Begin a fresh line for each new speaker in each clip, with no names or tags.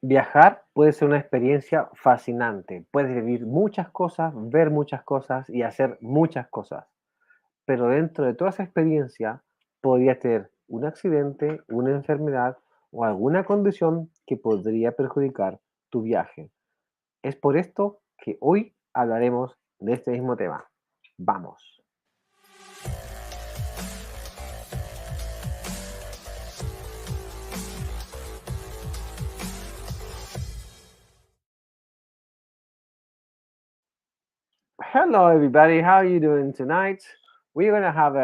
Viajar puede ser una experiencia fascinante. Puedes vivir muchas cosas, ver muchas cosas y hacer muchas cosas. Pero dentro de toda esa experiencia podría tener un accidente, una enfermedad o alguna condición que podría perjudicar tu viaje. Es por esto que hoy hablaremos de este mismo tema. Vamos. Hello, everybody. How are you doing tonight? We're gonna have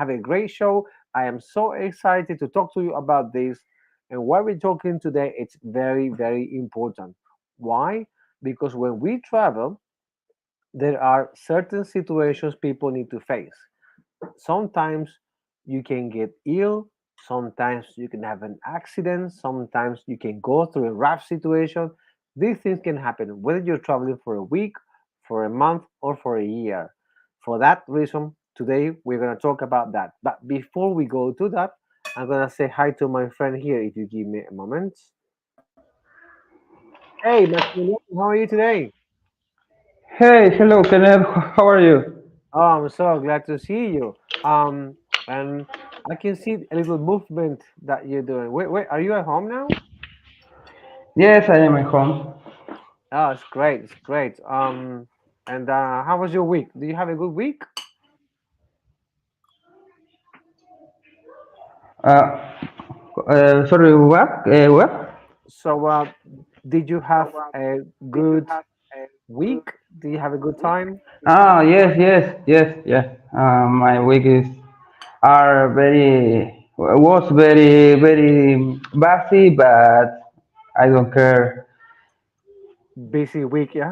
a great show. I am so excited to talk to you about this, and what we're talking today. It's very, very important. Why? Because when we travel, there are certain situations people need to face. Sometimes you can get ill. Sometimes you can have an accident. Sometimes you can go through a rough situation. These things can happen whether you're traveling for a week, for a month, or for a year. For that reason, today we're going to talk about that. But before we go to that, I'm going to say hi to my friend here if you give me a moment. Hey, Maximilian, how are you today?
Hey, hello, Kenneth. How are you?
Oh, I'm so glad to see you. Um, and I can see a little movement that you're doing. Wait, are you at home now?
Yes, I am at home.
Oh, it's great. It's great. And how was your week? Do you have a good week?
Uh, Sorry, what? What?
So, did you have a good week? Do you have a good time?
Ah, yes, yes, yes, yes. My week is are very was very very busy, but I don't care.
Busy week, yeah?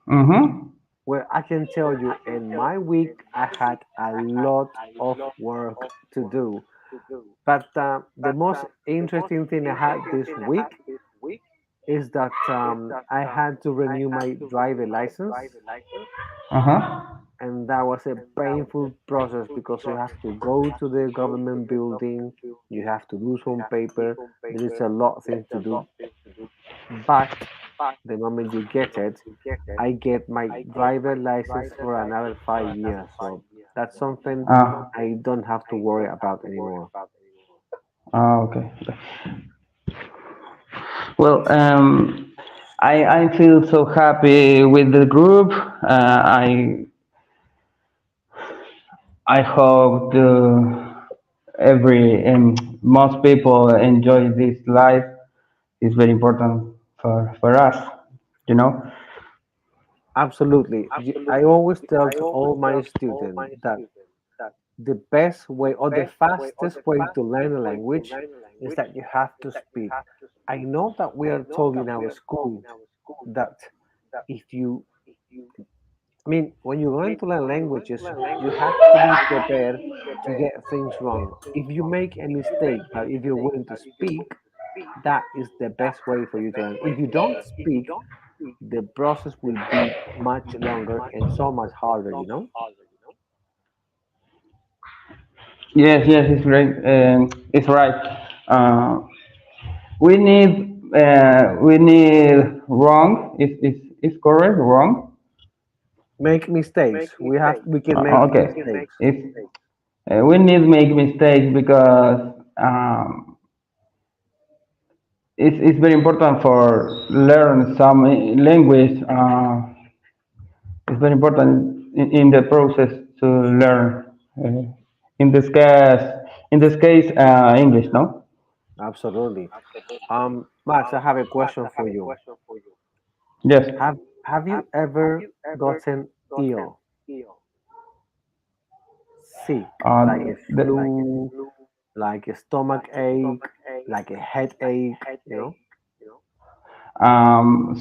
Mm-hmm.
Well, I can tell you, in my week, I had a lot of work to do. But the most interesting thing I had this week is that I had to renew my driver license,
Uh-huh.
and that was a painful process because you have to go to the government building, you have to do some paper. There is a lot of things to do, but the moment you get it, I get my driver license for another 5 years. So that's something
Ah,
I don't have to worry about anymore.
okay. Well, I feel so happy with the group. I hope every most people enjoy this life. It's very important for us, you know.
Absolutely. I always tell to all my students that the best way or the fastest way to learn a language is that you have to speak. I know that we are told in our schools that if you, I mean, when you're going to learn languages, you have to be prepared to get things wrong. If you make a mistake, but if you're willing to speak, that is the best way for you to learn. If you don't speak, the process will be much longer and so much harder, you know?
Yes, yes, it's right. It's right. Uh, we need wrong. Is correct wrong?
Make mistakes. We can make
Okay.
mistakes.
It's we need make mistakes because it's very important for learn some language. It's very important in the process to learn. Uh, in this case, English. No.
Absolutely. Max, I have a question for you.
Yes.
Have you ever gotten ill, sick, like a flu, like a stomach ache, like a headache, you know?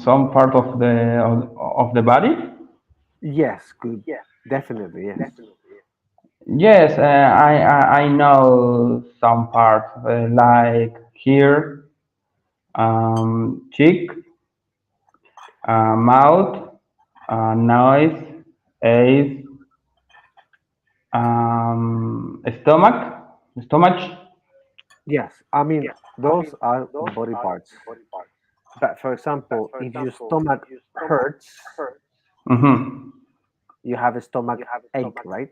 Some part of the body.
Yes, good. Definitely, yes.
Yes, I know some parts like here, cheek, mouth, nose, eyes, stomach,
Yes, I mean those are body parts. But for example, if your stomach hurts,
Mm-hmm.
you have a stomach ache, right?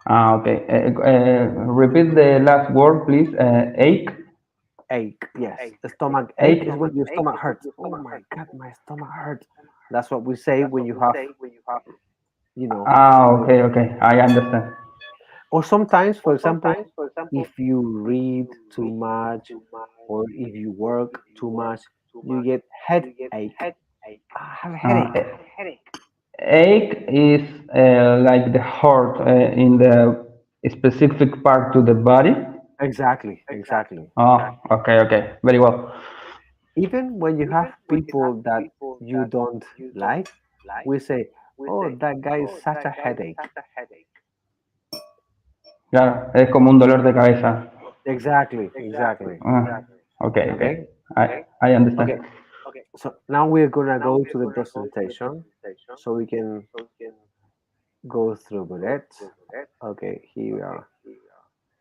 Okay. Repeat the last word, please. Ache.
Ache, yes. The stomach ache
Ache.
is when your stomach hurts. Oh my God, my stomach hurts. That's what we say when you have, when,
Okay, okay. I understand.
or sometimes, for example, if you read too much or if you work too much, you get headache. I have a
Uh,
headache.
Ache is like the heart in the specific part to the body.
Exactly, exactly.
Oh, okay, okay. Very well.
Even when you have people that you don't like, we say, "Oh, that guy is such a headache."
Claro, es como un dolor de cabeza.
Exactly, exactly.
Okay, okay.
Okay,
I understand.
okay. So now we're gonna go to the presentation, so we can go through with it. Okay, here we are.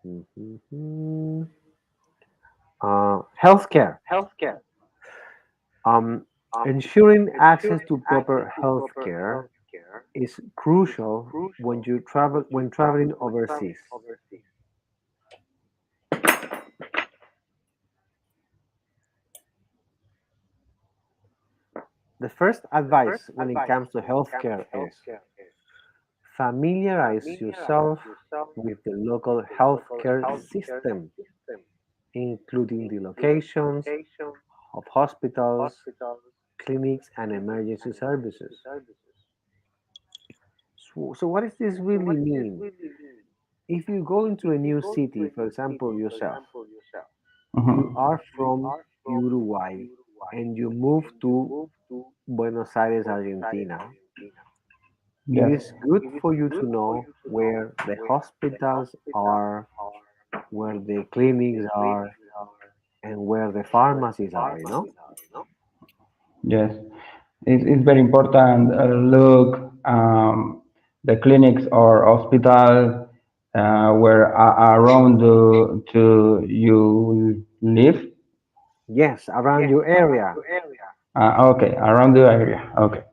Mhm. Healthcare. Um, Ensuring access to proper healthcare is crucial when traveling overseas. The first advice when it comes to healthcare is familiarize yourself with the local healthcare system, including the locations of hospitals, clinics, and emergency services. So what does this really mean? If you go into a new city, for example, yourself, you
Mhm.
are from Uruguay and you move to Buenos Aires, Argentina, it
Yes.
is good for you to know where the hospitals are, where the clinics are, and where the pharmacies are.
Yes. It's very important. Look, the clinics or hospital where around to you live.
Yes, around your area.
Okay, around the area. Okay.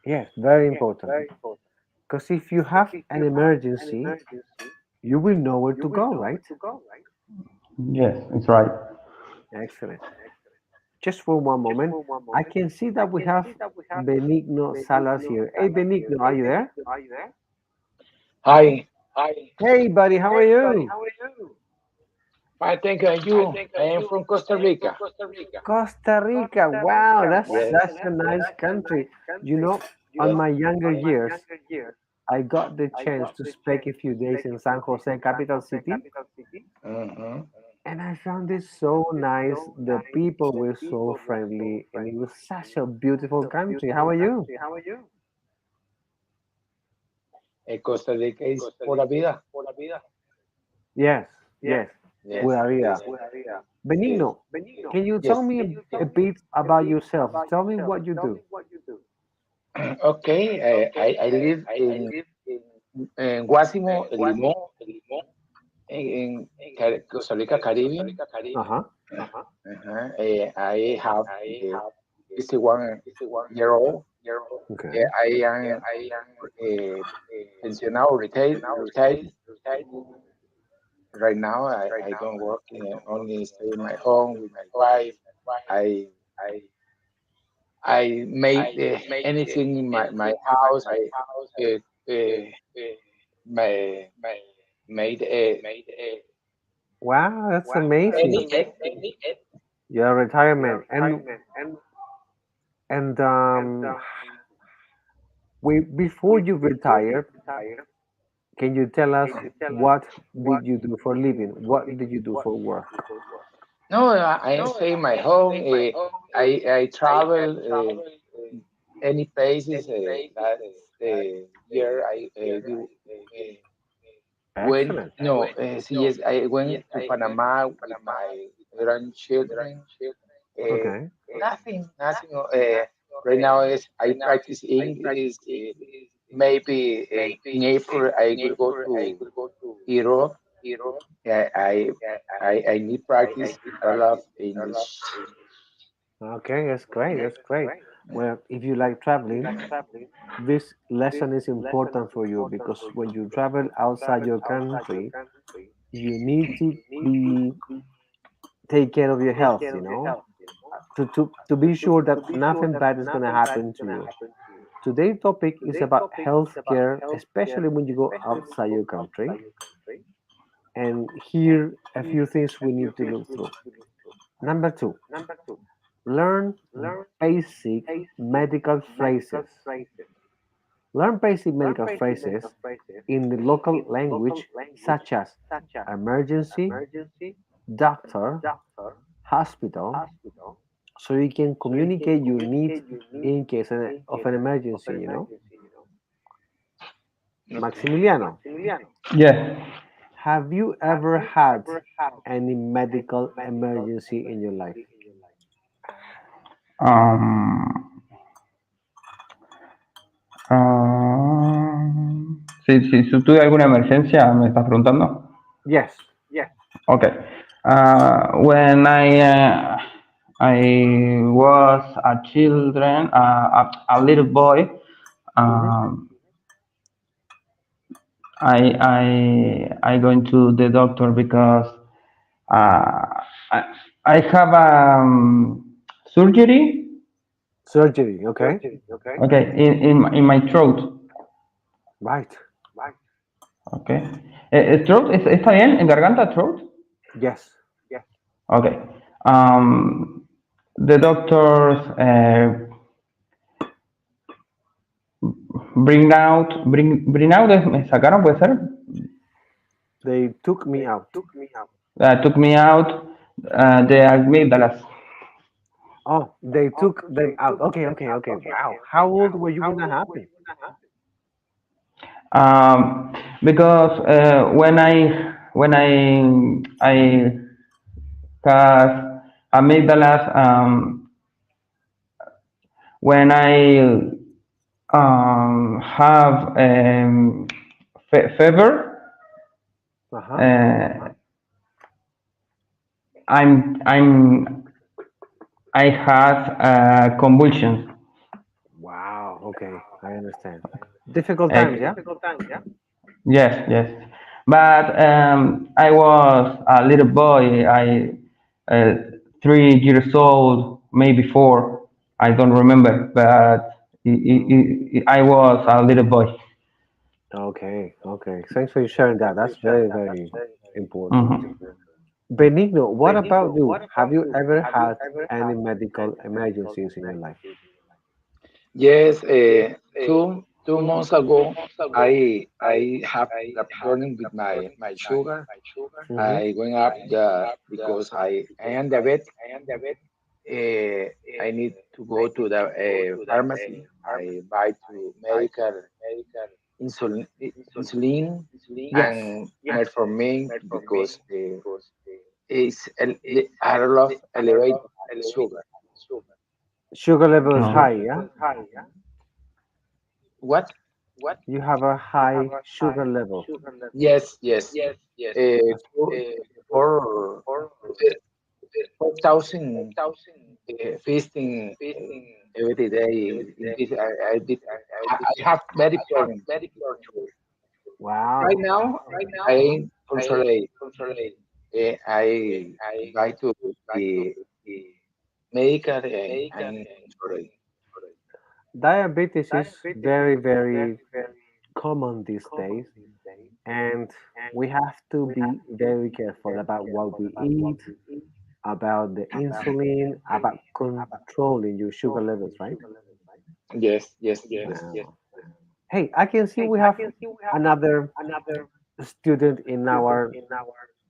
Yes, very important. Because if you have an emergency, you will know where to go, right?
Yes, it's right.
Excellent. Just for one moment, I can see that we have Benigno Salas here. Hey, Benigno, are you there?
Hi,
Hey, buddy, how are you?
I thank you. I am from Costa Rica.
Costa Rica. Wow, that's
Yes.
such a nice country. You know, on
Yes.
my younger years, I got the chance to spend a few days in San Jose, capital city,
Mm-hmm.
and I found it so nice. The people were so friendly, and it was such a beautiful country. How are you?
Costa Rica is pura vida.
Yes, yes,
Yes.
pura
Yes.
vida.
Yes.
Benigno, can you tell
Yes.
me a bit about yourself? Tell me what you do.
Okay. I live in Guasimo, Limón, in Costa Rica, Caribbean.
Uh huh.
Uh-huh. I have 61 year old.
Okay.
I am pensionado, retired. Right now, I don't work. Only stay in my home with my wife. I I made anything in my house. I uh, uh, my made
Wow, that's amazing.
any
Your retirement and before you retired, can you tell us what did you do for living? What did you do for work?
no. I stay in my home. I travel any places. Last year I do. When
Excellent.
no, yes, I went to Panama with my grandchildren. Uh,
Okay.
nothing. Right now is I practice English. Maybe in April I will go to Europe. I need practice a lot English.
Okay, that's great. That's great. Well, if you like traveling, this lesson is important for you because when you travel outside your country, you need to be take care of your health. To be sure that nothing bad is gonna happen to you. Today's topic is about healthcare, especially when you go outside your country. And here a few things we need to look through. Number two, learn basic medical phrases. Learn basic medical phrases in the local language, such as emergency, doctor, hospital, so you can communicate your needs in case of an emergency.
Okay.
Maximiliano,
Yes.
have you ever had any medical emergency in your life?
Um, si tuve alguna emergencia, ¿me estás preguntando?
Yes.
Okay. When I was a children, a little boy,
Hmm.
um, I going to the doctor because uh, I I have surgery.
Surgery, okay.
Okay, in my throat.
Right.
Okay. Throat, ¿está bien? ¿En garganta, throat?
Yes.
Okay. The doctors bring out, me sacaron, puede ser.
They took me out.
Took me out the amygdalas.
Oh, they took them out. Okay, okay, okay. Wow. How old were you when that happened?
Because when I have amygdalas, when I have fever,
Uh-huh.
uh, I'm I had convulsions.
Wow. Okay, I understand. Difficult times,
Ex-
yeah?
yes, yes. But I was a little boy. Uh, 3 years old, maybe 4. I don't remember, but I was a little boy.
Okay, okay. Thanks for sharing that. That's very, very important.
Mhm.
Benigno, what about you? Have you ever had any medical emergencies in your life?
Yes, 2 months ago, I have a problem with my sugar.
Mm-hmm.
I went up because I am diabetic. Uh, I need to go to the pharmacy. I buy to medical insulin
Yes.
and metformin because I love elevate sugar.
Sugar level is
Oh.
high, yeah?
What?
You have a high sugar level.
Yes, yes. For for 4,000 feasting every day. I have very problem with sugar. Right
Wow.
now, I ain't control. I buy to the medical and control.
Diabetes is very, very common these days, and we have to be very careful about what we eat, about the insulin, about controlling your sugar levels, right?
Yes, yes, yes.
Wow. Hey, I can see we have another student in our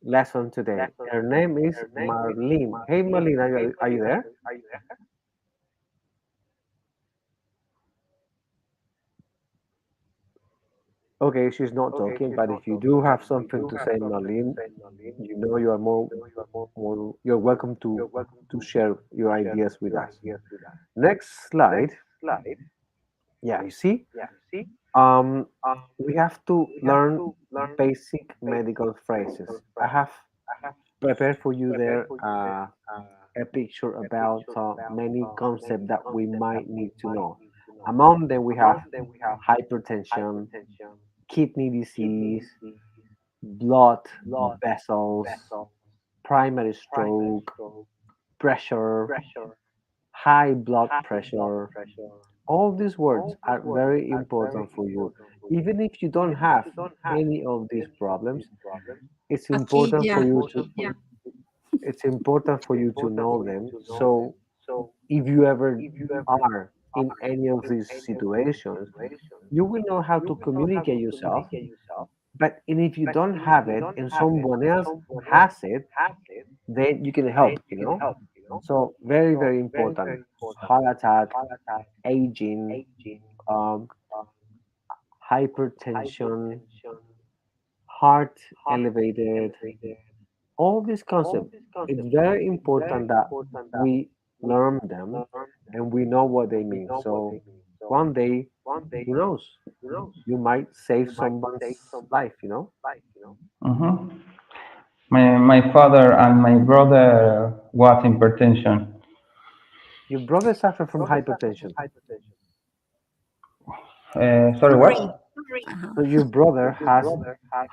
lesson today. Her name is Marlene. Hey, Marlene, are you there? Okay, she's not talking, but if you do have something to say, Marlene, you are more you're welcome to share your ideas with us. Next slide. Yeah, you see, um, we have to learn basic medical phrases. I have prepared for you there a picture about many concepts that we might need to know. Among them, we have hypertension, kidney disease, blood vessels, primary stroke, pressure, high blood pressure. All these words are very important for you. Even if you don't have any of these problems, it's
Okay,
important
yeah,
for you to know them. So if you ever are in any of these situations, you will know how to communicate yourself. But and if you don't have it and someone else has it, then you can help, you know? So very, very important. Heart attack, aging, um, hypertension, heart elevated, all these concepts. It's very important that we learn them and we know what they mean. So one day, who knows, you might save someone's life, you know?
Hmm. My father and my brother was hypertension.
Your brother suffered from hypertension.
Sorry,
sorry.
what?
So your brother has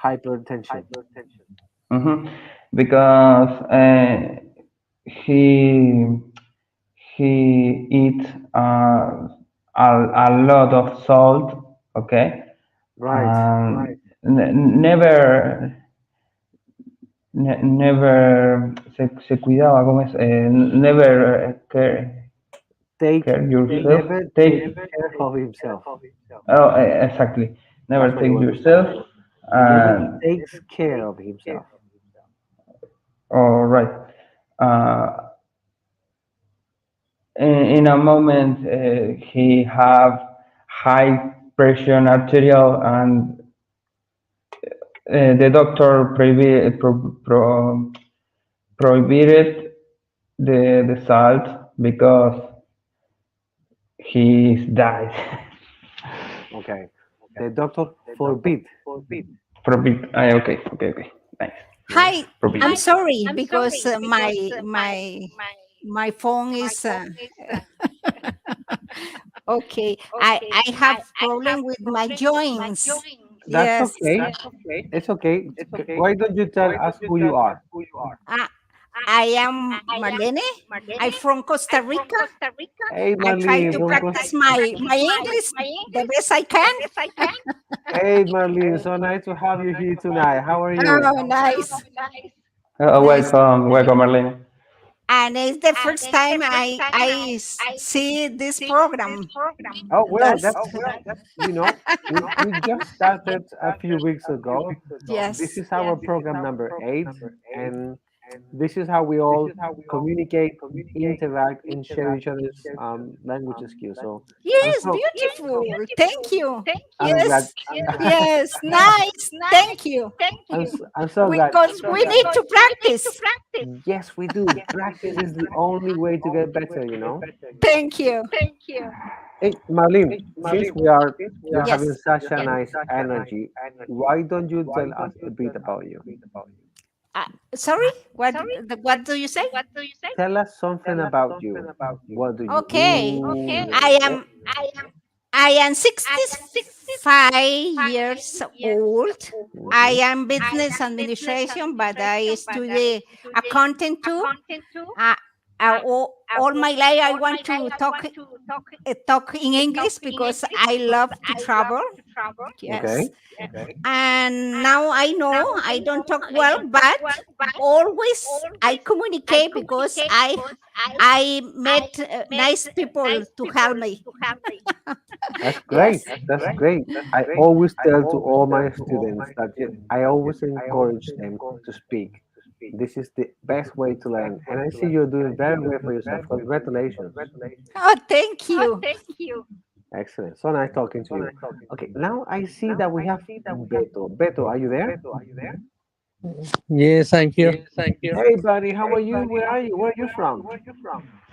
hypertension.
Hmm. Because he he eats a lot of salt, okay,
Right.
and never never se cuidaba, ¿cómo es? Never care
He
yourself.
never take
Take
care of himself.
oh exactly.
That's
Never
what you
take
want to say.
yourself.
He never
And
takes care of himself.
all right. Uh, in a moment, he have high pressure arterial, and the doctor prohibited the salt because he died.
Okay. The doctor forbid,
Prohibit. Okay, okay, okay. Nice.
yeah?
Hi,
Prohibit.
I'm sorry because my phone is okay. I have problem with my joints.
That's
Yes,
okay. It's okay. Why don't you tell us who you are?
I, I am Marlene. I'm from Costa Rica.
Hey,
I try
Marlene
to
from
practice my English the best I can.
Hey, Marlene. So nice to have you here tonight. How are you?
Oh, nice, nice.
Welcome, welcome, Marlene.
And it's the first time see this program.
Oh, well,
That's
that's, we just started a few weeks ago. This
yes,
is our program number 8, and this is how we all communicate, interact, and share each other's language skills. So I'm
yes,
so
beautiful. Thank you.
I'm glad.
Yes, yes, nice. Thank you.
I'm so glad.
Because we need to practice.
Yes, we do. Practice is the only way to get better, you know.
Thank you.
Hey, Marlene, since you're having
Yes.
such a nice energy, why don't you tell us a bit about you?
Uh, sorry. What do you say?
Tell us something about you. What do you
Okay.
do?
I am I am 65 years old. I
Mhm.
am business administration, but I study accounting too. Uh, all my life, I want to talk in English because I love to travel.
Okay.
Yes, and now I know I don't talk well, but always I communicate because I met nice people to help me.
That's great.
Yes,
That's great. I always tell to all my students that I always encourage them to speak. This is the best way to learn. And I see you're doing very well for yourself. Congratulations.
oh, thank you.
Excellent. So nice talking to you. Okay, now I see that we have Beto. Beto, are you there?
Yes, I'm here.
Hey, buddy, how are you? Where are you? Where are you from?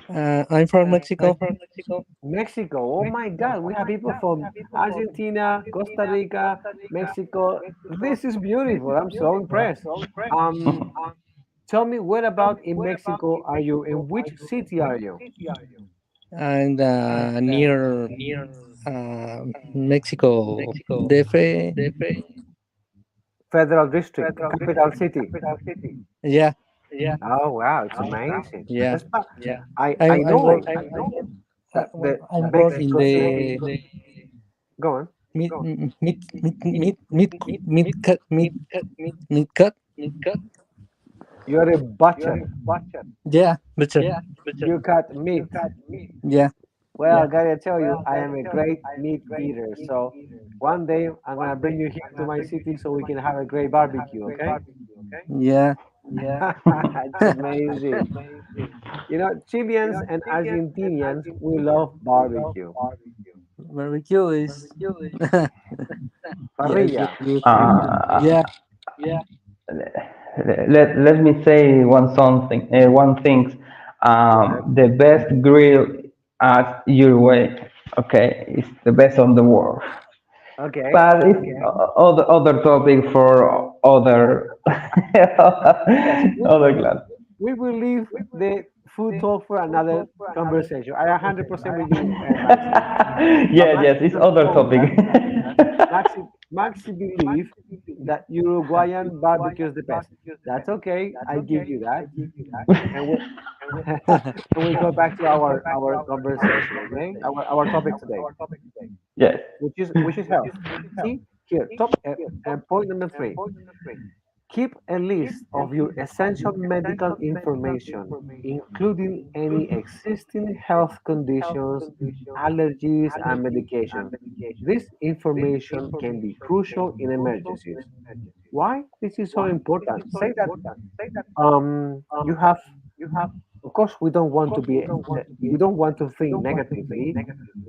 I'm from Mexico.
Mexico. Oh my God, we have people from Argentina, Costa Rica, Mexico. This is beautiful. I'm so impressed. Um, Tell me, where about in Mexico are you? In which city are you?
And near Mexico, DF.
Federal District, capital city.
Yeah,
Oh wow, it's amazing.
yeah.
I
I'm
know
work.
the
I'm work in
Mexico City.
the
Go on.
mid mid mid mid mid mid cut mid cut.
You're a butcher.
Yeah, butcher.
You cut meat.
Yeah,
Well, gotta tell you, I am a great meat eater. So one day I'm gonna bring you here to my city so we can have a great barbecue. Okay?
yeah.
It's amazing. You know, Chileans and Argentinians, we love barbecue.
Barbecue is yeah, good,
Parrilla.
good.
Uh,
Yeah,
let me say one thing. The best grill at Uruguay, okay, is the best on the world.
Okay.
But it's other topic for other
Yes,
other class.
we will leave the food talk for another conversation. I 100% with you, Maxi. But
Yes, yes,
Maxi
it's
just
other
told
topic.
that Maxi believe that Uruguayan barbecue is the best. That's okay. I give you that. And we and we go back to our conversation, okay? Our topic today,
Yes.
which is health. See here, point number three. Keep a list of your essential medical information, including any existing health conditions, allergies, and medication. This information can be crucial in emergencies. Why this is so important? Say that you have. Of course, we don't want to think negatively,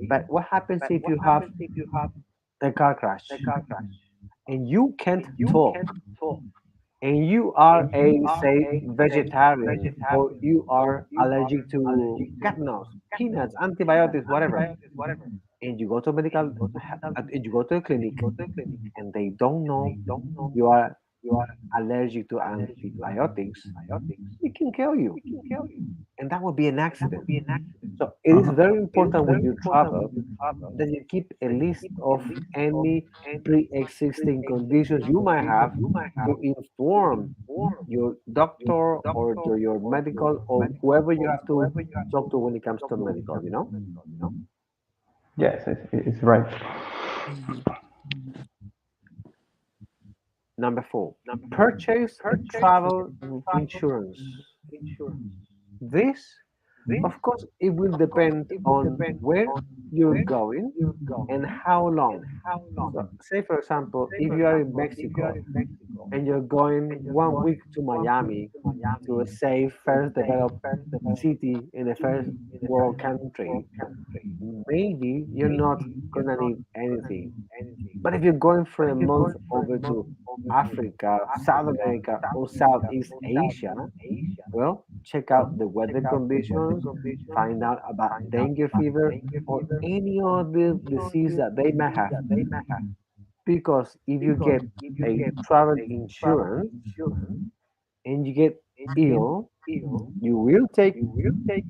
but what happens if you have a car crash and you can't talk? And you are a say vegetarian or you are allergic to cat nose, peanuts, antibiotics, whatever, and you go to you go to a clinic and they don't know you are allergic to antibiotics, it can kill you, and that would be an accident. So it is
Uh-huh.
very important when you travel that you keep a list of any pre-existing conditions you might have to inform your doctor or your medical or whoever you have to talk to when it comes to medical, you know?
Yes, it's right.
Number four, purchase a travel insurance. This, of course, it will depend on where you're going and how long. So, say, for example, if you are in Mexico and you're going 1 week to Miami to a safe, first developed city in a first world country, maybe you're not gonna need anything. But if you're going for a month over to Africa, South America, or Southeast Asia, well, check out the weather conditions, find out about dengue fever or any other disease that they may have. Because if you get a travel insurance and you get ill, you will take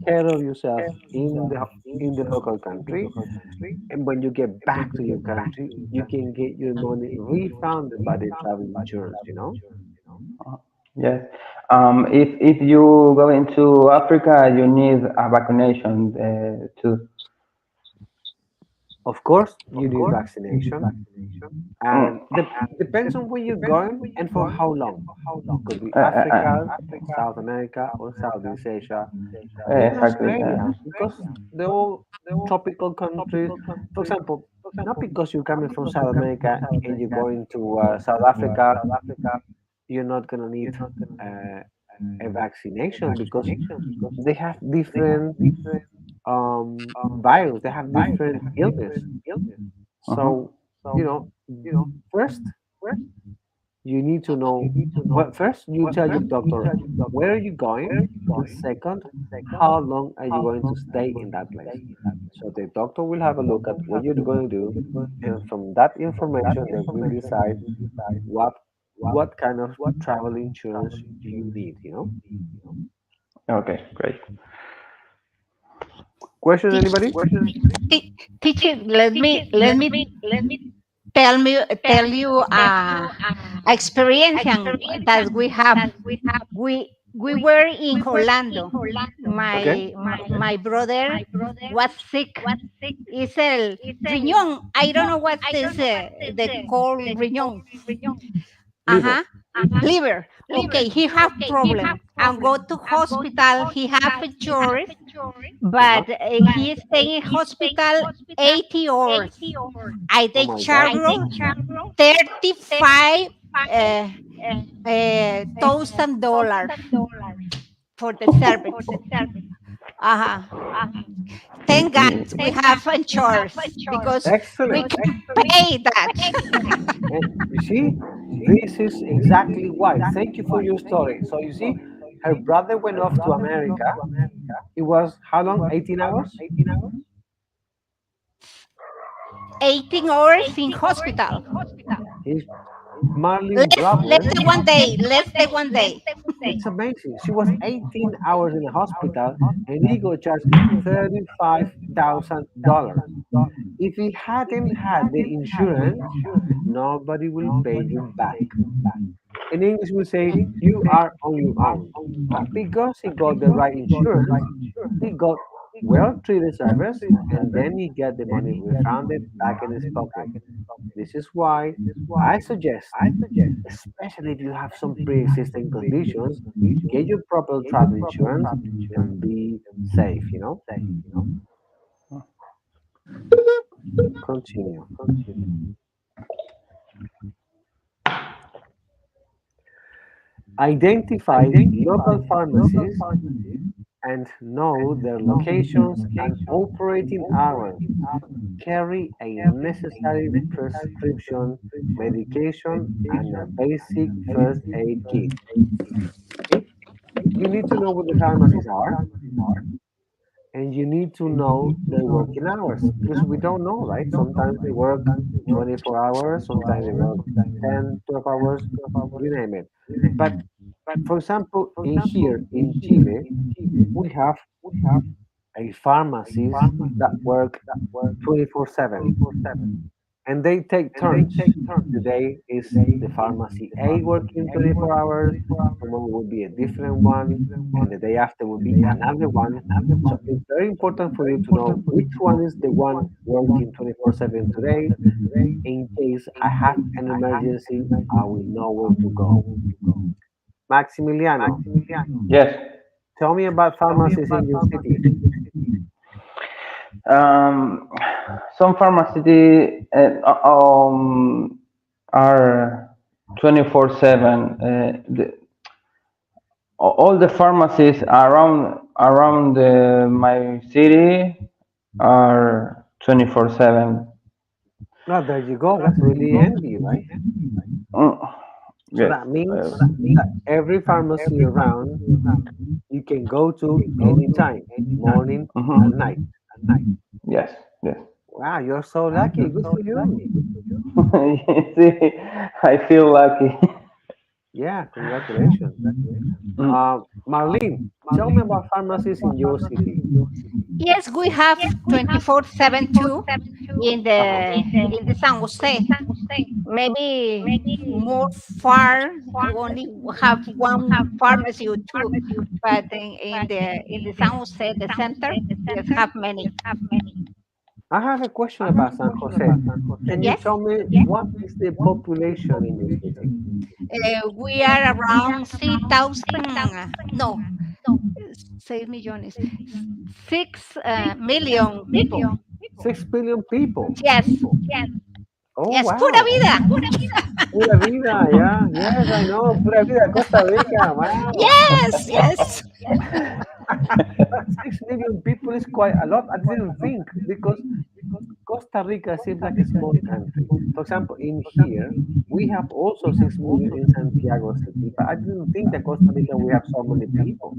care of yourself in the local country, and when you get back to your country, you can get your money refunded by the travel insurance. You know.
Yes. If you go into Africa, you need a vaccination too.
Of course, you need vaccination,
Mm.
and depends on where you're going and for how long. Could be
Uh, uh,
Africa,
uh,
South America, or Southeast Asia. Even
exactly.
Australia, because they're all tropical countries. For example, not because you're coming from South America and you're going to South Africa, you're not gonna need uh, a vaccination because they have different virus, they have different illness.
Uh-huh.
So, you know, first You need to know, well, first you tell your doctor where are you going, and second, how long are you going to stay in that place. So the doctor will have a look at what you're going to do, and from that information, they will decide what what kind of travel insurance you need.
Okay, great.
Question,
Teach,
anybody?
teacher, let me tell me tell you experience that we have. We were in Orlando.
Okay.
My brother was sick. It's el riñón. I don't know what is the called riñón.
Liver.
Uh-huh. Liver. Okay, he have problem and go to hospital. He have insurance,
Uh-huh.
but he stay in hospital 80 hours. I
Oh
they
my
charge
God.
35 $1,000 for the service. Uh-huh. Thank God
Mm.
we have insurance because we
Excellent.
can pay that.
And you see, this is exactly why. Thank you for your story. So you see, her brother went off to America. It was how long? 18 hours?
18 hours in hospital.
His Marlene
Let's
brother,
say one day. Let's say one day.
it's amazing. She was 18 hours in the hospital and he got charged $35,000. If he hadn't had the insurance, nobody will pay you back. In English, we say you are on your own. But because he got the right insurance, he got well treated service and then he get the money refunded back in his pocket. This is why I suggest, especially if you have some pre-existing conditions, get your proper travel insurance and be safe. Continue. Identify local pharmacies and know their locations and operating hours. Carry a necessary prescription, medication, and a basic first aid kit. Okay? You need to know what the pharmacies are, and you need to know their working hours because we don't know, right? Sometimes they work 24 hours, sometimes they work 10, 12 hours, you name it. But for example, in here in Chile, we have a pharmacies that work 24/7 and they take turns. Today is the pharmacy A working 24 hours, tomorrow will be a different one, and the day after will be another one. So it's very important for you to know which one is the one working 24/7 today. In case I have an emergency, I will know where to go. Maximiliano,
Yes.
tell me about pharmacies in your city.
Um, some pharmacy are 24/7. All the pharmacies around my city are 24/7.
Oh, there you go. That's really handy, right?
Mm,
So
yes.
that means that every pharmacy around you can go to anytime, morning and
Mhm.
night.
Yes. Yes.
Wow, you're so lucky. Good for you.
See, I feel lucky.
Yeah, congratulations.
Mm.
Marlene, tell me about pharmacies in your city.
Yes, we have 24/7 too
Uh-huh.
in the San Jose. Maybe more far, only have one pharmacy or two, but in the San Jose, the center, yes, have many.
I have a question about San Jose. Can you
Yes,
tell me what is the population in your city?
we are around 3,000. No, 6 millones, 6 million people.
6 billion people.
Yes,
Oh,
yes, pura
wow.
vida.
Pura vida, yeah. Yes, I know. Pura vida, Costa Rica. Wow.
Yes, yes.
But 6 million people is quite a lot. I didn't think because Costa Rica seems like a small country. For example, in here, we have also 6 million in Santiago City, but I didn't think that Costa Rica we have so many people.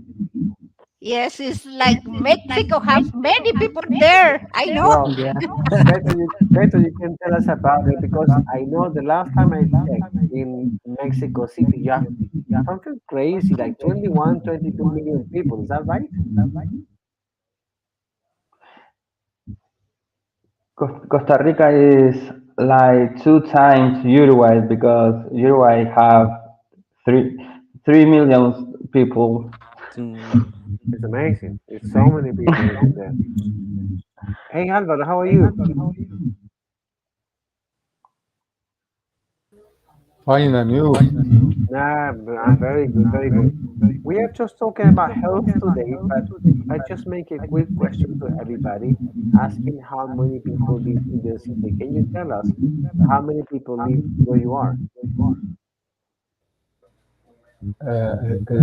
Yes, it's like Mexico have many people there. I know.
Well,
Yeah.
better you can tell us about it because I know the last time I checked in Mexico City, you have something crazy like 21, 22 million people. Is that right?
Costa Rica is like two times Uruguay because Uruguay have three 3 million people.
Mm.
It's amazing. There's so many people living there. Hey, Alvaro, how are you?
Fine, and you?
Nah, I'm very good, very good. We are just talking about health today, but I just make a quick question to everybody, asking how many people live in the city. Can you tell us how many people live where you are?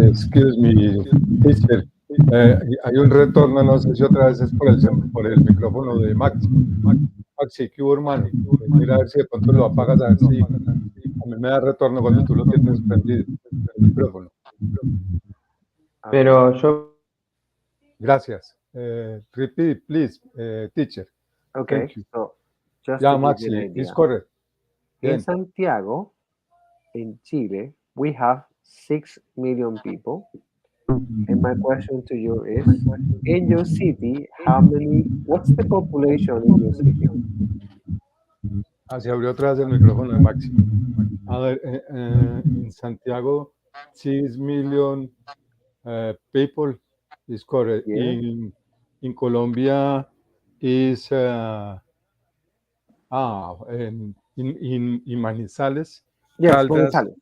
Excuse me, teacher. Hay un retorno, no sé si otra vez es por el micrófono de Maxi. Maxi, ¿qué hubo, hermano? Mira a ver si de pronto lo apagas, a ver si a mí me da retorno cuando tú lo tienes prendido, el micrófono.
Okay.
Pero yo
Gracias. Repeat, please, teacher.
Okay,
Thank you.
so just
Yeah,
to give you an
Maxi, it's
idea,
correct.
in
Bien.
Santiago, in Chile, we have 6 million people. And my question to you is, in your city, what's the population in your city?
Ah, se abrió otra vez el micrófono de Maxi. A ver, en Santiago, 6 million people is correct.
Yeah.
In Colombia is in Manizales,
Yes,
Caldas
Manizales.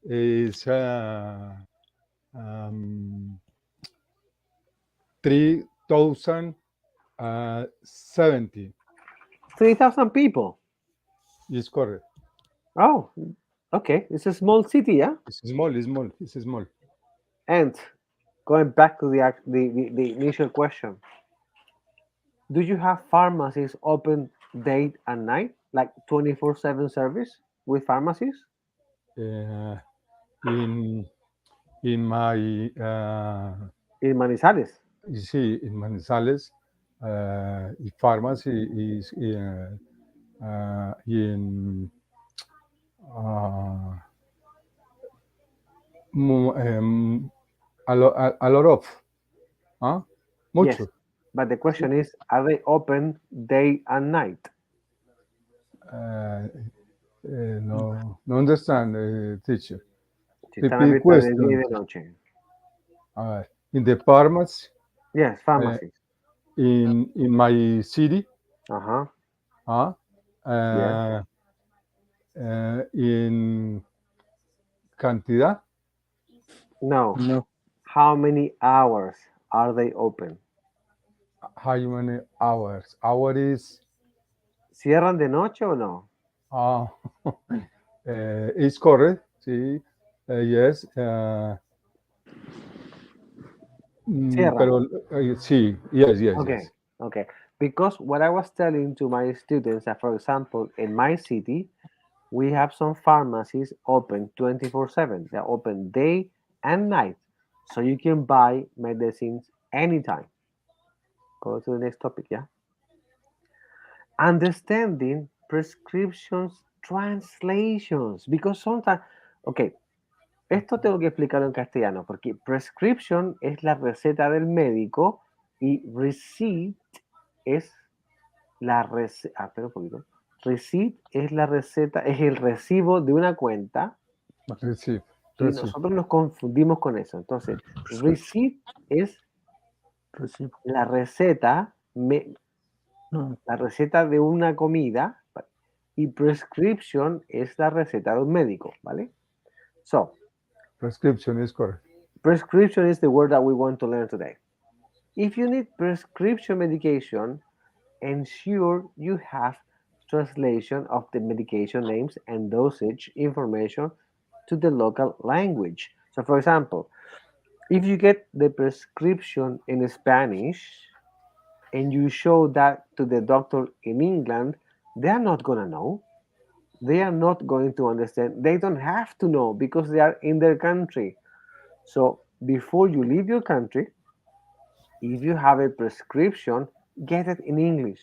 is um, 3,070
3,000 people.
is correct.
Oh, okay. It's a small city, yeah?
It's small, it's small.
And going back to the initial question, do you have pharmacies open day and night, like 24/7 service with pharmacies?
Uh, in in my
In Manizales?
you see in Manizales, pharmacy is in uh, a lot of, huh?
Yes.
Mucho.
But the question is, are they open day and night?
Uh, no, no understand, teacher.
Si están
Repeat
abiertas de día y
question.
de noche.
In the pharmacy,
Yes, pharmacies.
in my city,
Uh-huh.
huh?
Yes.
In cantidad,
No.
No.
How many hours are they open?
how many hours? Hour is
¿Cierran de noche o no?
uh, is correct. See, yes.
Cierran.
Pero sí, yes, yes,
Okay.
yes.
Okay. Because what I was telling to my students that, for example, in my city, we have some pharmacies open 24/7. They're open day and night. So you can buy medicines anytime. Go to the next topic, yeah? Understanding prescriptions translations. Because sometimes, okay, esto tengo que explicarlo en castellano, porque prescription es la receta del médico y receipt es la receta. Espera un poquito. Receipt es la receta, es el recibo de una cuenta
Receive,
y
receive.
nosotros nos confundimos con eso. Entonces, receipt es la receta,
No.
la receta de una comida y prescription es la receta de un médico, ¿vale? So,
Prescription is correct.
prescription is the word that we want to learn today. If you need prescription medication, ensure you have translation of the medication names and dosage information to the local language. So, for example, if you get the prescription in Spanish, and you show that to the doctor in England, they are not going to know. They are not going to understand. They don't have to know because they are in their country. So before you leave your country, if you have a prescription, get it in English.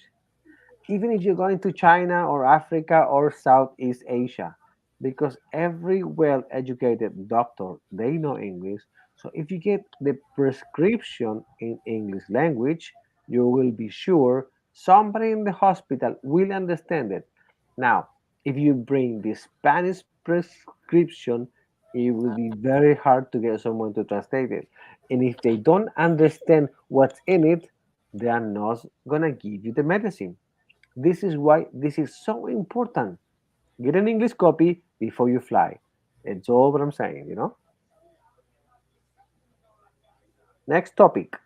Even if you're going to China or Africa or Southeast Asia, because every well educated doctor, they know English. So if you get the prescription in English language, you will be sure somebody in the hospital will understand it. Now, if you bring the Spanish prescription, it will be very hard to get someone to translate it. And if they don't understand what's in it, they are not gonna give you the medicine. This is why this is so important. Get an English copy before you fly. It's all what I'm saying. Next topic.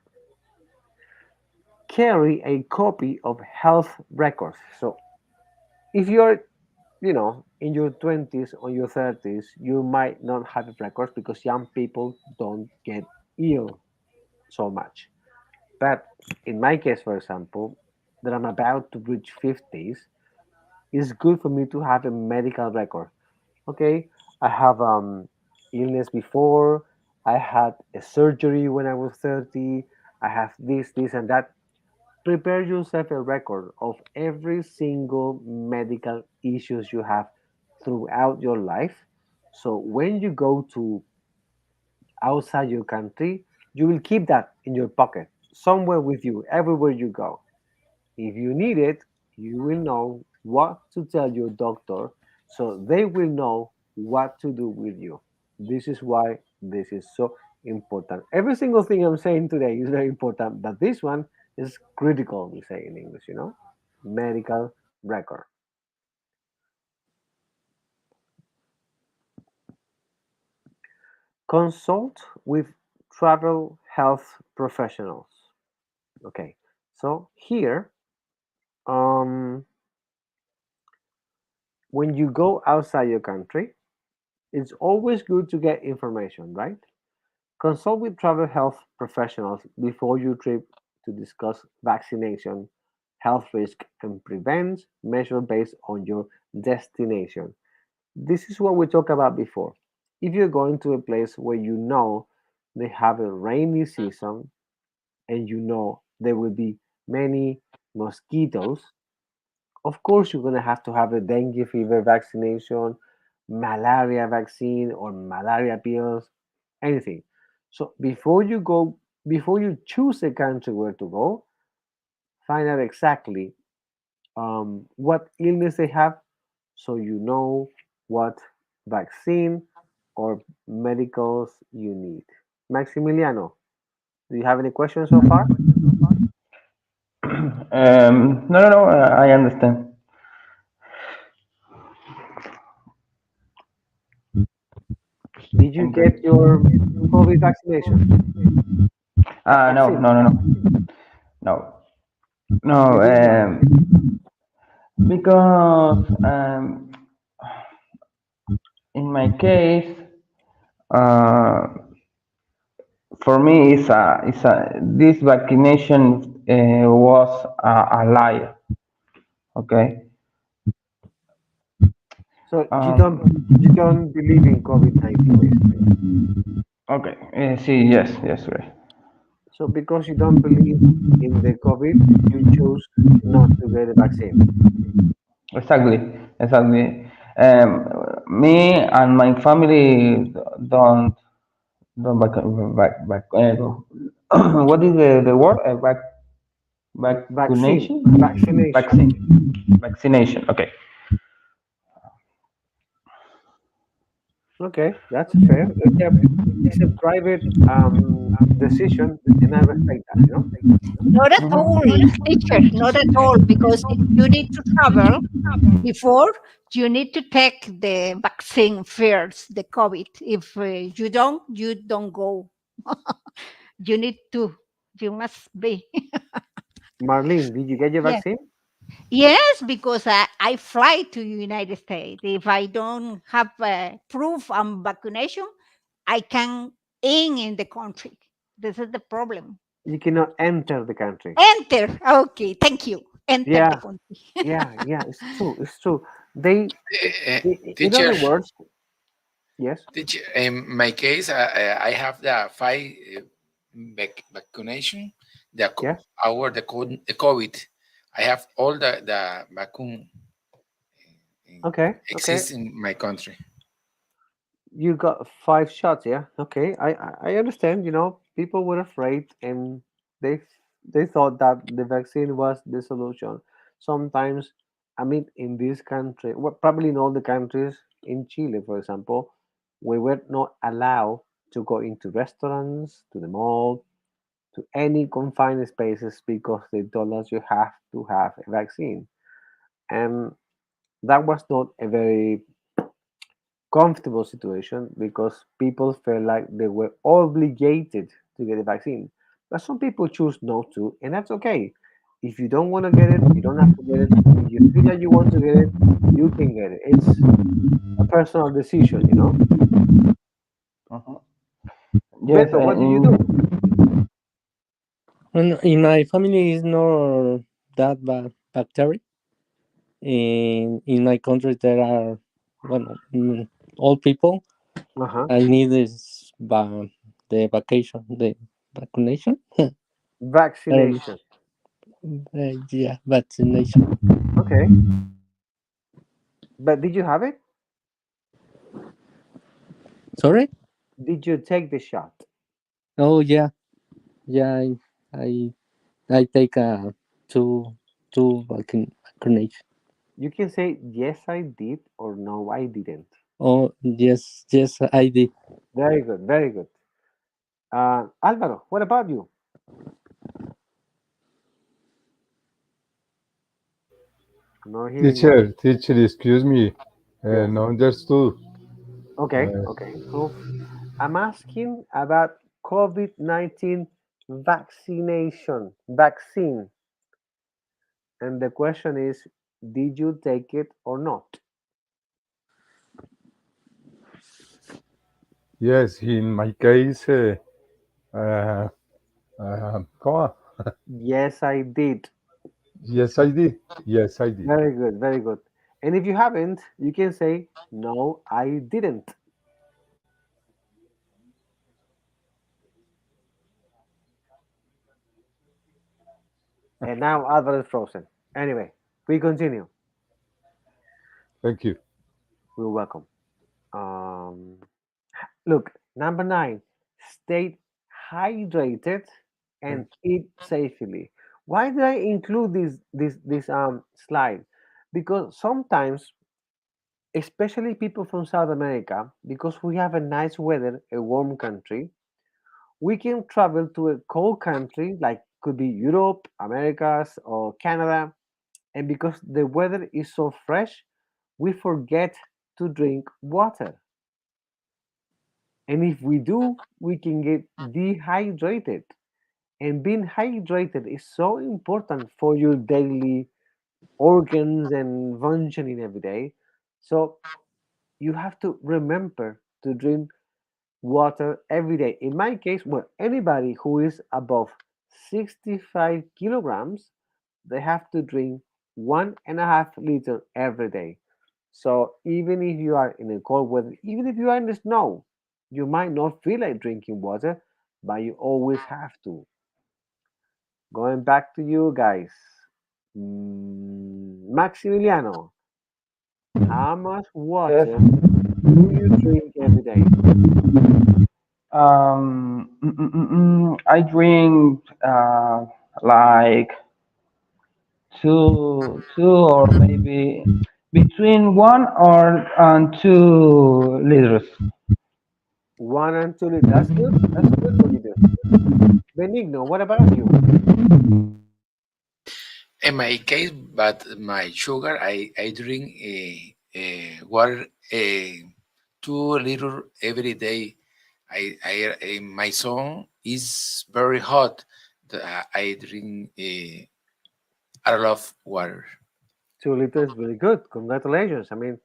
Carry a copy of health records. So if you're, in your 20s or your 30s, you might not have records because young people don't get ill so much. But in my case, for example, that I'm about to reach 50s, it's good for me to have a medical record. Okay, I have illness before, I had a surgery when I was 30, I have this and that. Prepare yourself a record of every single medical issues you have throughout your life. So when you go to outside your country, you will keep that in your pocket, somewhere with you, everywhere you go. If you need it, you will know what to tell your doctor, so they will know what to do with you. This is why this is so important. Every single thing I'm saying today is very important, but this one is critical, we say in English. Medical record. Consult with travel health professionals. Okay, so here, um, when you go outside your country, it's always good to get information, right? Consult with travel health professionals before your trip to discuss vaccination, health risk, and prevent measure based on your destination. This is what we talked about before. If you're going to a place where you know they have a rainy season and you know there will be many mosquitoes, of course you're going to have a dengue fever vaccination, malaria vaccine, or malaria pills, anything. So before you choose a country where to go, find out exactly what illness they have, so you know what vaccine or medicals you need. Maximiliano, do you have any questions so far?
No, no, no. I understand.
Did you
I'm great.
get your COVID vaccination?
No,
Vaccine?
no, no, no, no,
You
no.
did not.
Because in my case, uh, for me, this vaccination was a lie. Okay.
So you
Um,
don't believe in COVID-19 basically.
okay. See, yes, yes, right.
So because you don't believe in the COVID, you choose not to get the vaccine.
Exactly, exactly. Me and my family don't what is the word?
Vaccine,
Vaccination?
vaccination.
Vaccine. Vaccination. Okay.
Okay, that's fair. It's a private decision, and I respect that.
Not at all,
Mhm.
teacher, not at all, because if you need to travel before, you need to take the vaccine first, the COVID. If you don't go. You need to. You must be.
Marlene, did you get your
Yes.
vaccine?
Yes, because I fly to United States. If I don't have proof of vaccination, I can in the country. This is the problem.
You cannot enter the country.
Enter. Okay, thank you. Enter the
Yeah,
country.
yeah. It's true. It's true. They, in
Teacher,
other words, yes,
teacher, in my case, I have the five vaccination, the
yes.
the COVID. I have all the vaccine
Okay, okay.
exist in my country.
You got 5 shots, yeah. Okay, I understand. People were afraid, and they they thought that the vaccine was the solution. Sometimes, I mean, in this country, well, probably in all the countries, in Chile, for example, we were not allowed to go into restaurants, to the mall, to any confined spaces because they told us you have to have a vaccine, and that was not a very comfortable situation because people felt like they were obligated to get the vaccine. But some people choose not to, and that's okay. If you don't want to get it, you don't have to get it. If you feel that you want to get it, you can get it. It's a personal decision.
Uh-huh. Yes,
Beto, what do you do?
And in my family is not that bacteria. In my country, there are well, all people.
Uh huh.
I need the vacation, the vaccination. I
Vaccination.
yeah, vaccination.
Okay, but did you have it?
Sorry?
Did you take the shot?
Oh yeah, yeah. I I take two vaccination.
You can say yes, I did, or no, I didn't.
Oh yes, yes, I did.
Very good, very good. Alvaro, what about you? Not hearing you.
Teacher, excuse me.
Yes.
No understood.
Okay,
Uh,
okay. So I'm asking about COVID-19 vaccine. And the question is, did you take it or not?
yes, in my case, uh, come on.
Yes, I did.
Yes, I did. Yes, I did.
Very good, very good. And if you haven't, you can say, no, I didn't. And now Alvaro is frozen. Anyway, we continue.
Thank you.
We're welcome. Um, Look, number 9, stay hydrated and eat safely. Why did I include this slide? Because sometimes, especially people from South America, because we have a nice weather, a warm country, we can travel to a cold country like could be Europe, Americas, or Canada, and because the weather is so fresh, we forget to drink water. And if we do, we can get dehydrated. And being hydrated is so important for your daily organs and functioning every day. So you have to remember to drink water every day. In my case, well, anybody who is above 65 kilograms, they have to drink 1.5 liter every day. So even if you are in a cold weather, even if you are in the snow, you might not feel like drinking water, but you always have to. Going back to you guys, Maximiliano, how much
yes.
water do you drink every day?
I drink like two or maybe between 1 or 2 liters.
1 and 2 liters. That's good. That's good what you do. Benigno, what about you?
In my case, but my sugar, I drink water 2 liter every day. My son is very hot. I drink a lot of water.
2 liters, very good. Congratulations. I mean,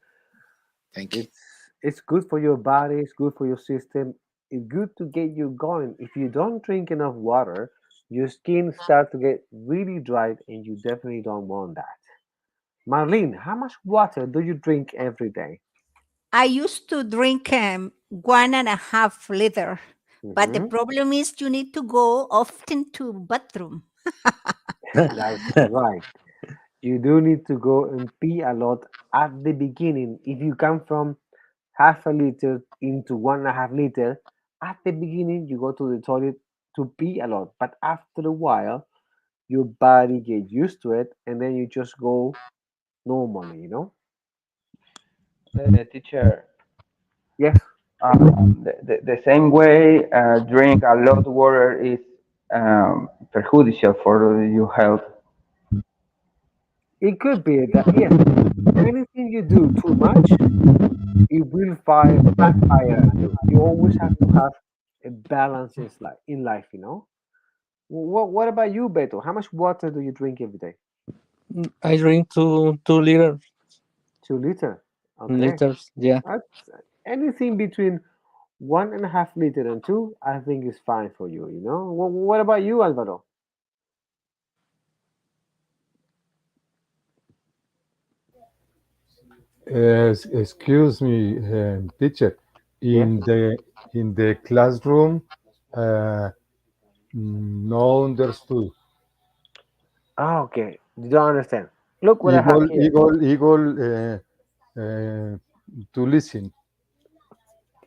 Thank you.
it's it's good for your body. It's good for your system. It's good to get you going. If you don't drink enough water, your skin starts to get really dry, and you definitely don't want that. Marlene, how much water do you drink every day?
I used to drink 1.5 liter, but the
Hmm.
problem is you need to go often to bathroom.
That's right. You do need to go and pee a lot at the beginning. If you come from half a liter into 1.5 liter, at the beginning you go to the toilet to pee a lot. But after a while, your body get used to it, and then you just go normally.
Teacher,
Yes,
the same way drink a lot of water is prejudicial for your health.
it could be that. Yes, anything you do too much, it will backfire at you. You always have to have a balance in life. What about you, Beto? How much water do you drink every day?
I drink 2 liters.
2 liter. Okay.
Liters. Yeah.
That's anything between 1.5 liter and two, I think is fine for you. What about you, Alvaro?
Excuse me, teacher.
Yes.
In the classroom, uh, no understood.
Ah, okay. You don't understand. Look what I have
Eagle,
here.
eagle, eagle. Uh, to listen.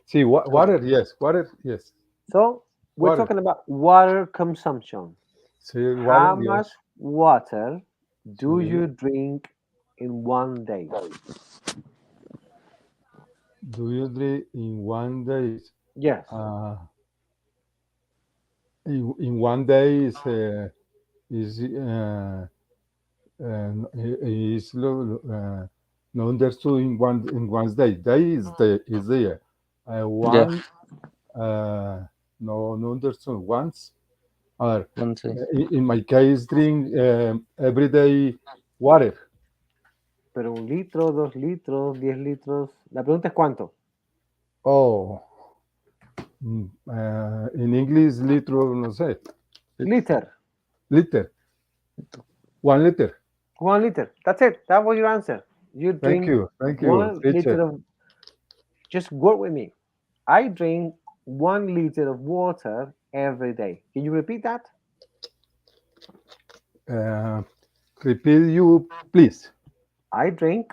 See,
Okay.
water. Yes, water. Yes,
So we're
water.
talking about water consumption.
See, water.
How much
Yes.
water do
See,
you drink in one day?
do you drink in one day?
Yes.
Uh, in one day is no understood in one day. Day is there.
Yeah.
One no understood once. Or
One day.
in my case, drink every day water.
Pero 1 litro, 2 litros, 10 litros. La pregunta es cuánto.
Oh, in English, litro, no sé.
Liter.
Liter, 1 liter.
1 liter. That's it. That was your answer. You drink
Thank you,
1 liter
teacher.
of. Just work with me. I drink 1 liter of water every day. Can you repeat that?
Uh, Repeat you, please.
I drink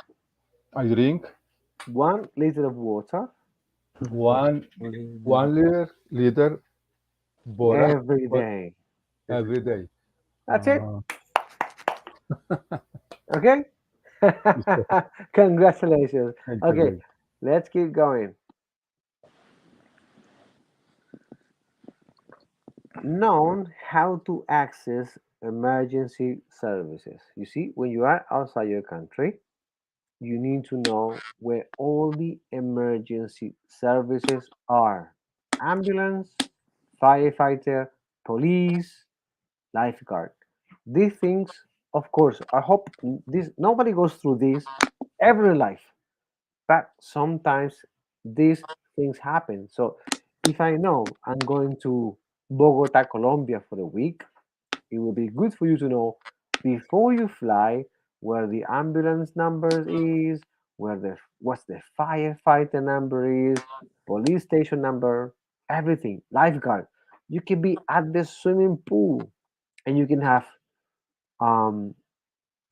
I drink
1 liter of water
one one liter water
every day.
every day.
That's it.
Uh,
Okay. Congratulations.
Thank
Okay,
you.
let's keep going. Known how to access emergency services. You see, when you are outside your country, you need to know where all the emergency services are: ambulance, firefighter, police, lifeguard. These things, of course, I hope this nobody goes through this every life, but sometimes these things happen. So if I know I'm going to Bogota, Colombia for a week, it will be good for you to know before you fly where the ambulance number is, what's the firefighter number is, police station number, everything, lifeguard. You can be at the swimming pool and you can have um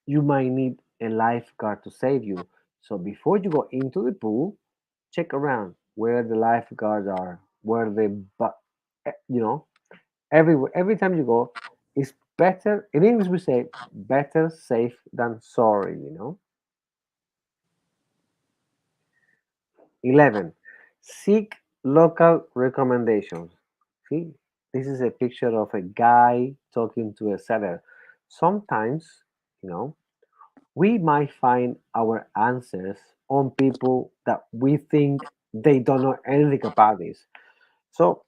you might need a lifeguard to save you. So before you go into the pool, check around where the lifeguards are, where they but you know every time you go, it's better. In English, we say better safe than sorry. 11. Seek local recommendations. See, this is a picture of a guy talking to a seller. Sometimes, you know, we might find our answers on people that we think they don't know anything about this. So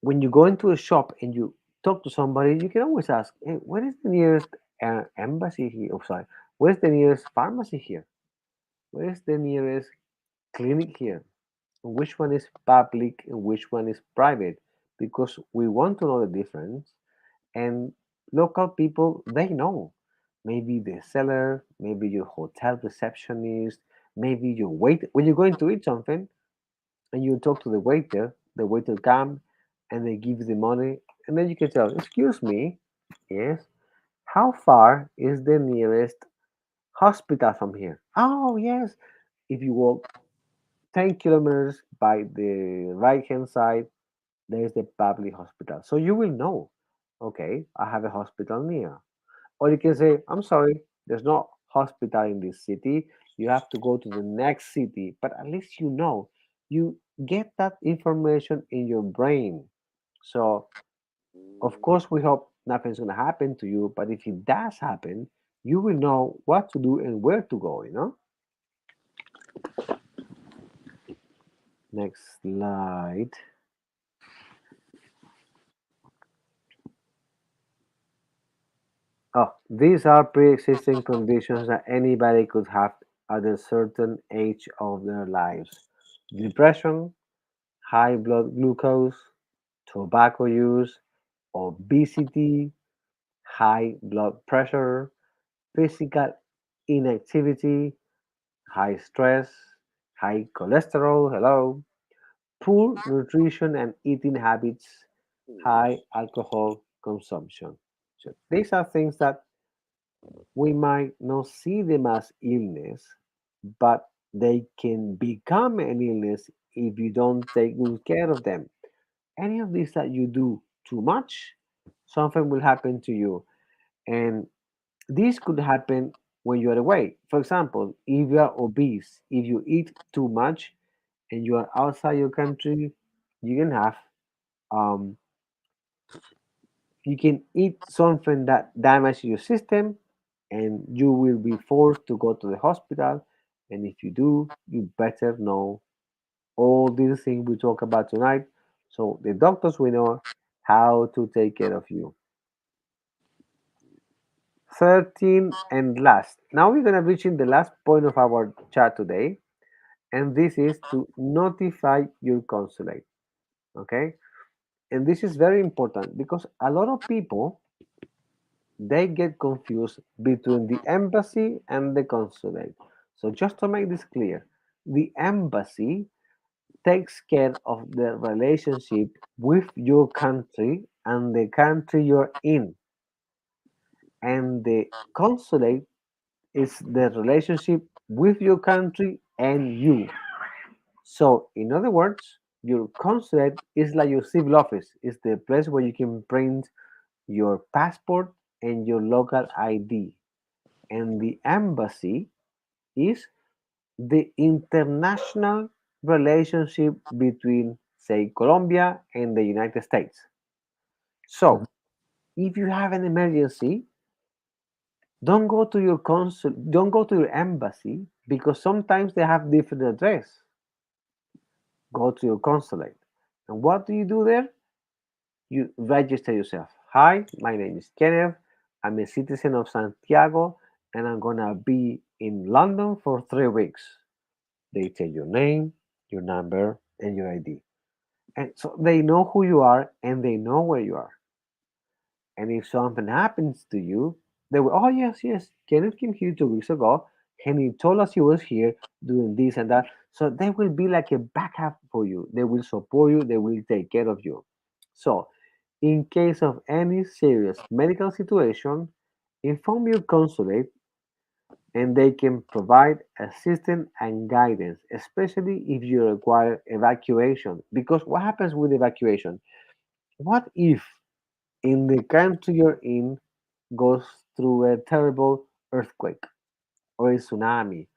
when you go into a shop and you talk to somebody, you can always ask, "Hey, where is the nearest embassy here? Oh, sorry, where's the nearest pharmacy here? Where is the nearest clinic here? Which one is public and which one is private?" Because we want to know the difference, and local people, they know. Maybe the seller, maybe your hotel receptionist, maybe your wait when you're going to eat something and you talk to the waiter come and they give you the money, and then you can tell, excuse me, yes, how far is the nearest hospital from here? Oh, yes. If you walk 10 kilometers by the right hand side, there is the public hospital. So you will know, okay, I have a hospital near. Or you can say, I'm sorry, there's no hospital in this city. You have to go to the next city. But at least you know, you get that information in your brain. So, of course, we hope nothing's going to happen to you. But if it does happen, you will know what to do and where to go, you know? Next slide. Oh, these are pre-existing conditions that anybody could have at a certain age of their lives. Depression, high blood glucose, tobacco use, obesity, high blood pressure, physical inactivity, high stress, high cholesterol, hello, poor nutrition and eating habits, high alcohol consumption. So these are things that we might not see them as illness, but they can become an illness if you don't take good care of them. Any of this that you do too much, something will happen to you. And this could happen when you are away. For example, if you are obese, if you eat too much and you are outside your country, you can have um, you can eat something that damages your system and you will be forced to go to the hospital. And if you do, you better know all these things we talk about tonight. So the doctors will know how to take care of you. 13 and last. Now we're going to reach in the last point of our chat today, and this is to notify your consulate. Okay? And this is very important because a lot of people they get confused between the embassy and the consulate. So just to make this clear, the embassy takes care of the relationship with your country and the country you're in. And the consulate is the relationship with your country and you. So, in other words, your consulate is like your civil office. It's the place where you can print your passport and your local ID. And the embassy is the international relationship between, say, Colombia and the United States. So, if you have an emergency, don't go to your embassy because sometimes they have different address. Go to your consulate. And what do you do there? You register yourself. Hi, my name is Kenneth. I'm a citizen of Santiago and I'm gonna be in London for 3 weeks. They take your name, your number, and your ID. And so they know who you are and they know where you are. And if something happens to you, they will, oh, yes, yes, Kenneth came here 2 weeks ago and he told us he was here doing this and that. So they will be like a backup for you. They will support you, they will take care of you. So, in case of any serious medical situation, inform your consulate and they can provide assistance and guidance, especially if you require evacuation. Because what happens with evacuation? What if in the country you're in goes through a terrible earthquake or a tsunami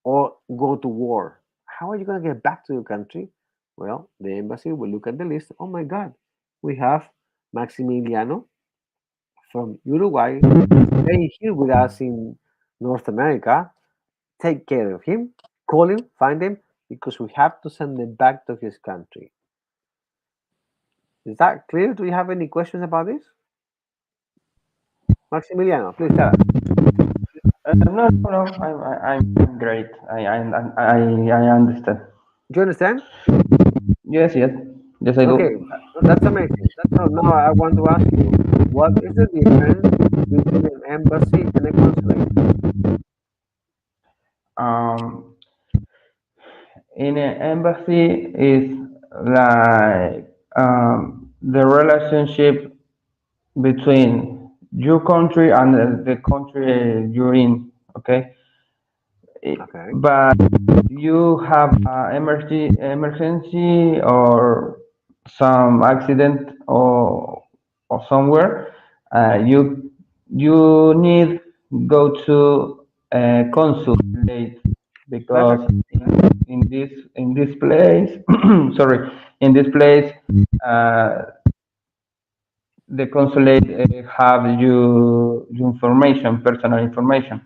or go to war? How are you going to get back to your country? Well, the embassy will look at the list. Oh my God, we have Maximiliano from Uruguay staying here with us in North America. Take care of him, call him, find him, because we have to send him back to his country. Is that clear? Do you have any questions about this? Maximiliano, please tell us.
No, no, no. I'm great. I understand.
Do you understand?
Yes, yes, yes, I
Okay,
do.
that's amazing. So now I want to ask you, What is the difference between an embassy and a consulate?
Um, in an embassy is like the relationship between your country and the country you're in. Okay.
Okay.
But you have emergency or some accident or somewhere, you need go to a consulate because
Perfect.
in this place sorry, in this place uh, the consulate have you information, personal information.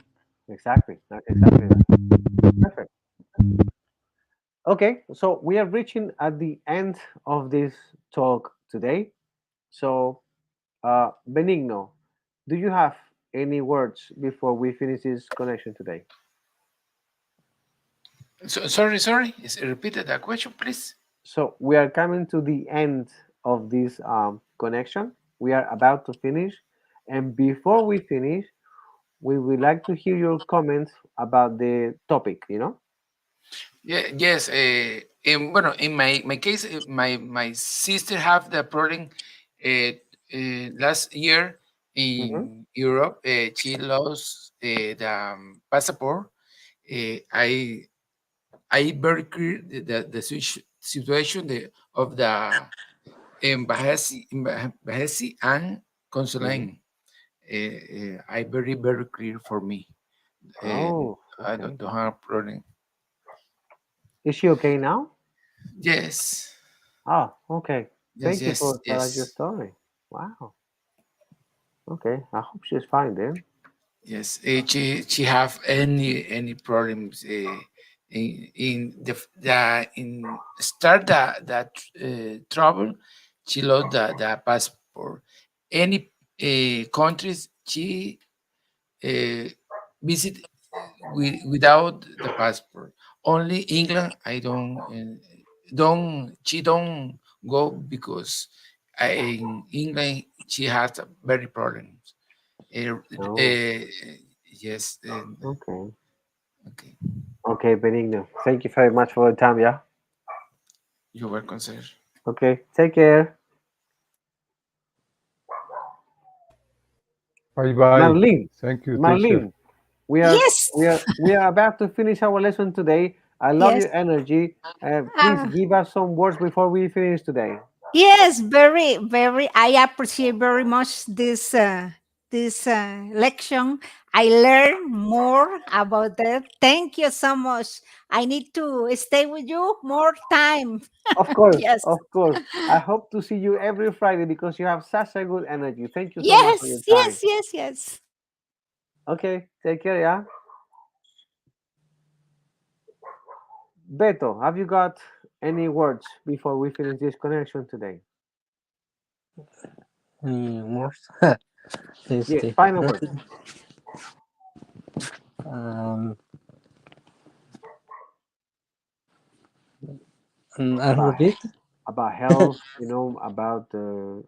Exactly. Exactly that. Perfect. Okay, so we are reaching at the end of this talk today. So, Benigno, do you have any words before we finish this connection today?
So, sorry. Repeat that question, please.
So, we are coming to the end of this connection. We are about to finish. And before we finish, we would like to hear your comments about the topic, you know?
Yeah, yes. Bueno, in my case, my sister have the problem. Last year
Mm-hmm.
in Europe, she lost the passport. I very clear the situation of the embassy and
Mm-hmm.
consulate. I very clear for me.
Oh,
I
okay.
don't have problem.
Is she okay now?
Yes,
Oh, okay.
yes,
Thank you
yes,
for telling your
yes.
story. Wow. Okay. I hope she's fine then.
Yes, she have any problems in the in start that trouble. She lost the passport. Any countries she uh, visit without the passport. Only England I don't she don't go because in England she has very problems. Uh,
Oh,
yes,
okay.
okay.
Okay, Benigno. Thank you very much for your time, yeah?
You're welcome, sir.
Okay. Take care.
Bye bye.
Marlene.
Thank you, teacher.
Marlene, we are
Yes,
we are about to finish our lesson today. I love
yes.
your energy. Please
Uh,
give us some words before we finish today.
yes, very, very. I appreciate very much this lection. I learned more about that. Thank you so much. I need to stay with you more time.
Of course,
Yes,
of course. I hope to see you every Friday because you have such a good energy. Thank you so much for your
yes,
time.
yes, yes, yes.
Okay, take care, yeah. Beto, have you got any words before we finish this connection today?
More.
Yes,
Este,
final words
um, and
about
repeat.
about health, about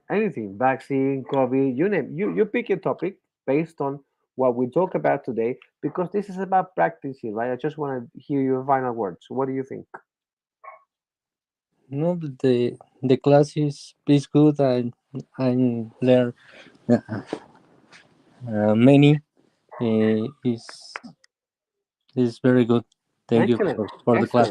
anything, vaccine, COVID, you name. You pick a topic based on what we talk about today because this is about practicing, right? I just want to hear your final words. What do you think?
No, but the class is good. I learn many. Is very good. Thank you
Excellent,
for the class.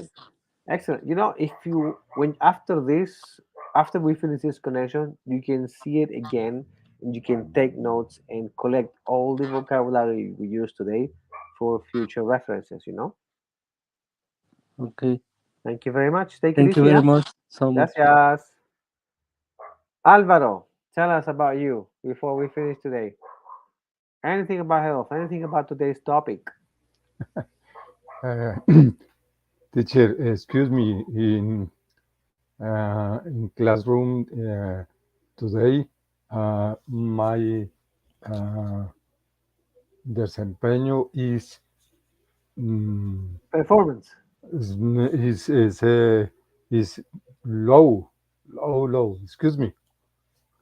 excellent. Excellent. If you when after we finish this connection, you can see it again and you can take notes and collect all the vocabulary we use today for future references.
Okay.
Thank you very much. Take it
Thank you
easy,
very
yeah?
much. So much.
Gracias. Alvaro, tell us about you before we finish today. Anything about health, anything about today's topic.
Uh, teacher, excuse me, in classroom today, my uh, desempeño mm,
Performance.
is low. Excuse me.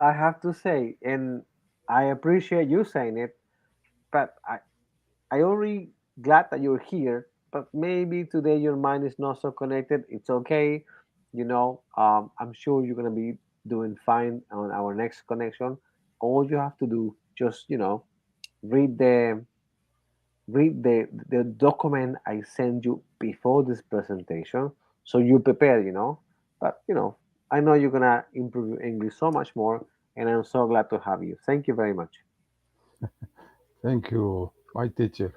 I have to say, and I appreciate you saying it, but I only glad that you're here. But maybe today your mind is not so connected. It's okay. I'm sure you're gonna be doing fine on our next connection. All you have to do, just read the document I sent you before this presentation, so you prepare. But I know you're gonna improve your English so much more, and I'm so glad to have you. Thank you very much.
Thank you, my teacher.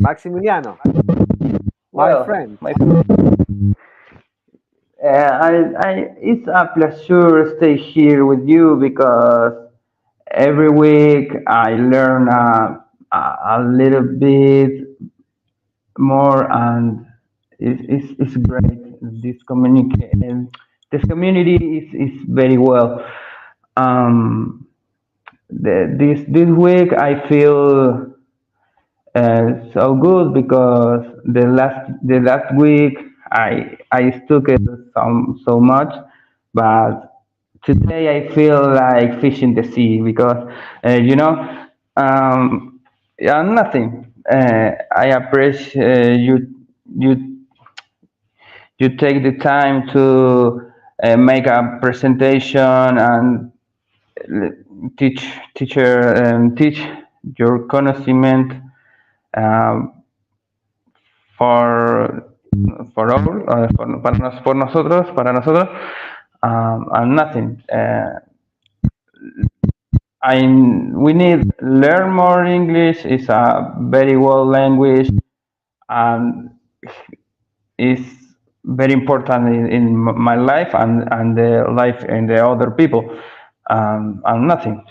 Maximiliano, my
Well,
friend.
it's a pleasure stay here with you because every week I learn a little bit more, and it's great. This community is very well. Um, this week I feel so good because the last week I stuck it so much, but today I feel like fish in the sea because yeah, nothing. I appreciate you you take the time to make a presentation and teach teach your conociment um, for all para nosotros and nothing. We need learn more English. It's a very well language and is very important in my life and the life in the other people. And nothing.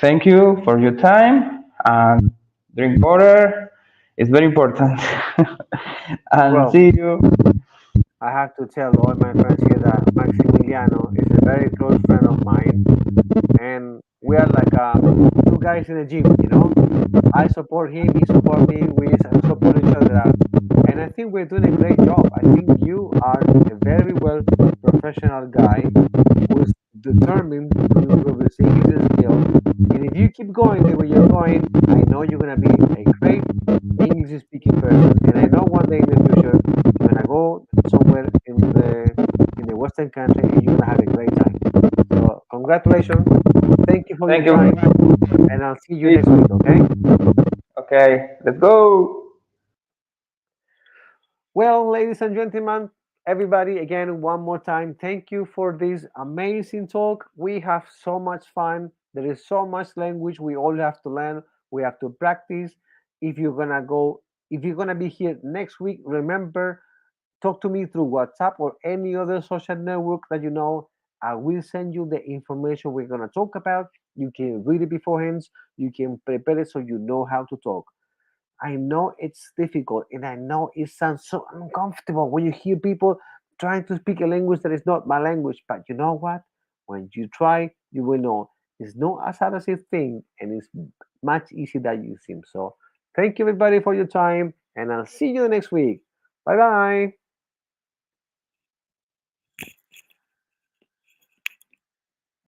Thank you for your time and drink water. It's very important. And
Well,
see you.
I have to tell all my friends here that Maximiliano is a very close friend of mine, and we are like two guys in a gym. I support him, he support me, we support each other out. And I think we're doing a great job. I think you are a very well professional guy who's determined to improve his English skills. And if you keep going the way you're going, I know you're gonna be a great English speaking person. And I know one day in the future you're gonna go somewhere in the Western country and you're gonna have a great time. So congratulations. Thank you for your
Thank you.
time, and I'll see you next week, okay?
Okay, let's go.
Well, ladies and gentlemen, everybody, again, one more time, thank you for this amazing talk. We have so much fun. There is so much language we all have to learn. We have to practice. If you're gonna be here next week, remember, talk to me through WhatsApp or any other social network that you know. I will send you the information we're gonna talk about. You can read it beforehand. You can prepare it so you know how to talk. I know it's difficult and I know it sounds so uncomfortable when you hear people trying to speak a language that is not my language. But you know what? When you try, you will know it's not as hard as you think and it's much easier than you seem. So, thank you everybody for your time and I'll see you next week. Bye bye.